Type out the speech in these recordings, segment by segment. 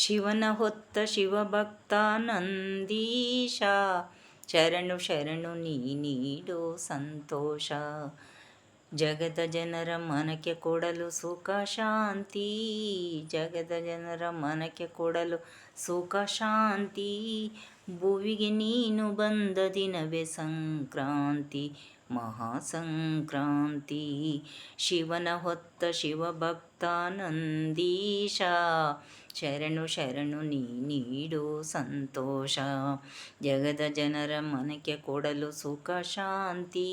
ಶಿವನ ಹೊತ್ತ ಶಿವಭಕ್ತ ನಂದೀಶ, ಶರಣು ಶರಣು ನೀ ನೀಡೋ ಸಂತೋಷ. ಜಗದ ಜನರ ಮನಕ್ಕೆ ಕೊಡಲು ಸುಖ ಶಾಂತಿ, ಜಗದ ಜನರ ಮನಕ್ಕೆ ಕೊಡಲು ಸುಖ ಶಾಂತಿ. ಭುವಿಗೆ ನೀನು ಬಂದ ದಿನವೇ ಸಂಕ್ರಾಂತಿ, ಮಹಾ ಸಂಕ್ರಾಂತಿ. ಶಿವನ ಹೊತ್ತ ಶಿವಭಕ್ತ ನಂದೀಶ, ಶರಣು ಶರಣು ನೀ ನೀಡೋ ಸಂತೋಷ. ಜಗದ ಜನರ ಮನಕ್ಕೆ ಕೊಡಲು ಸುಖ ಶಾಂತಿ,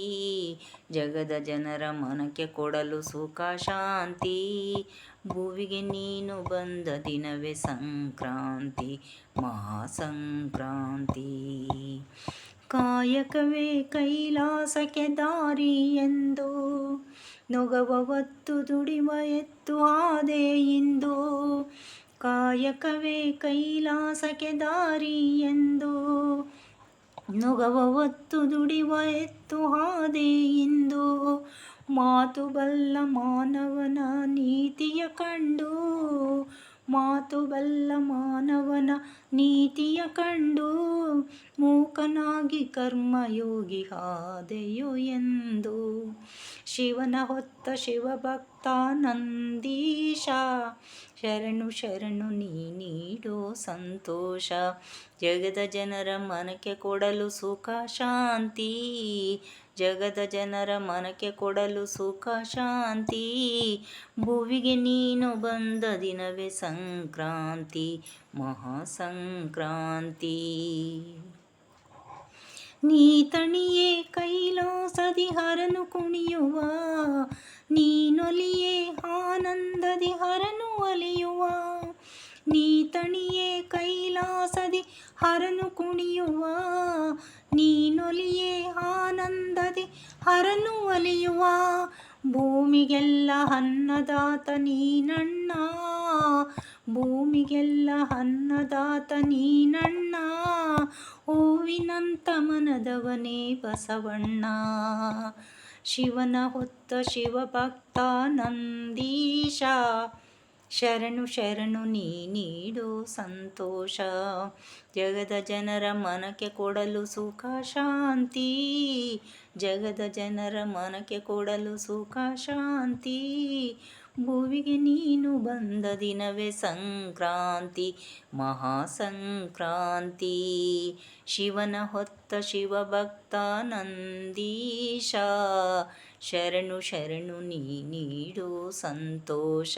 ಜಗದ ಜನರ ಮನಕ್ಕೆ ಕೊಡಲು ಸುಖ ಶಾಂತಿ. ಭುವಿಗೆ ನೀನು ಬಂದ ದಿನವೇ ಸಂಕ್ರಾಂತಿ, ಮಹಾ ಸಂಕ್ರಾಂತಿ. ಕಾಯಕವೇ ಕೈಲಾಸಕ್ಕೆ ದಾರಿ ಎಂದು, ನೊಗವ ಹೊತ್ತು ದುಡಿವ ಎತ್ತು ಆದೆ ಇಂದು. ಕಾಯಕವೇ ಕೈಲಾಸಕ್ಕೆ ದಾರಿ ಎಂದು, ನೊಗವ ಹೊತ್ತು ದುಡಿವ ಎತ್ತು ಆದೆ ಇಂದು. ಮಾತು ಬಲ್ಲ ಮಾನವನ ನೀತಿಯ ಕಂಡು, ಮಾತು ಬಲ್ಲ ಮಾನವನ ನೀತಿಯ ಕಂಡು. ಮೂಕನಾಗಿ ಕರ್ಮಯೋಗಿ ಆದೆಯೋ ಎಂದು. ಶಿವನ ಹೊತ್ತ ಶಿವಭಕ್ತ ನಂದೀಶ, ಶರಣು ಶರಣು ನೀ ನೀಡೋ ಸಂತೋಷ. ಜಗದ ಜನರ ಮನಕ್ಕೆ ಕೊಡಲು ಸುಖ ಶಾಂತಿ, ಜಗದ ಜನರ ಮನಕ್ಕೆ ಕೊಡಲು ಸುಖ ಶಾಂತಿ. ಭುವಿಗೆ ನೀನು ಬಂದ ದಿನವೇ ಸಂಕ್ರಾಂತಿ, ಮಹಾ ಸಂಕ್ರಾಂತಿ. ನೀತಣಿಯೇ ಕೈಲಾಸದಿ ಹರನು ಕುಣಿಯುವ, ನೀನೊಲಿಯೇ ಆನಂದದಿ ಹರನು ಒಲಿಯುವ. ನೀತಣಿಯೇ ಕೈಲಾಸದಿ ಹರನು ಕುಣಿಯುವ, ನೀನೊಲಿಯೇ ಆನಂದದಿ ಹರನು ಒಲಿಯುವ. ಭೂಮಿಗೆಲ್ಲ ಅನ್ನದಾತ ನೀನಣ್ಣ, ಭೂಮಿಗೆಲ್ಲ ಅನ್ನದಾತ ನೀನಣ್ಣ. ಹೂವಿನಂತ ಮನದವನೇ ಬಸವಣ್ಣ. ಶಿವನ ಹೊತ್ತ ಶಿವಭಕ್ತ ನಂದೀಶ, ಶರಣು ಶರಣು ನೀ ನೀಡೋ ಸಂತೋಷ. ಜಗದ ಜನರ ಮನಕ್ಕೆ ಕೊಡಲು ಸುಖ ಶಾಂತಿ, ಜಗದ ಜನರ ಮನಕ್ಕೆ ಕೊಡಲು ಸುಖ ಶಾಂತಿ. ಭುವಿಗೆ ನೀನು ಬಂದ ದಿನವೇ ಸಂಕ್ರಾಂತಿ, ಮಹಾ ಸಂಕ್ರಾಂತಿ. ಶಿವನ ಹೊತ್ತ ಶಿವಭಕ್ತ ನಂದೀಶ, ಶರಣು ಶರಣು ನೀ ನೀಡೋ ಸಂತೋಷ.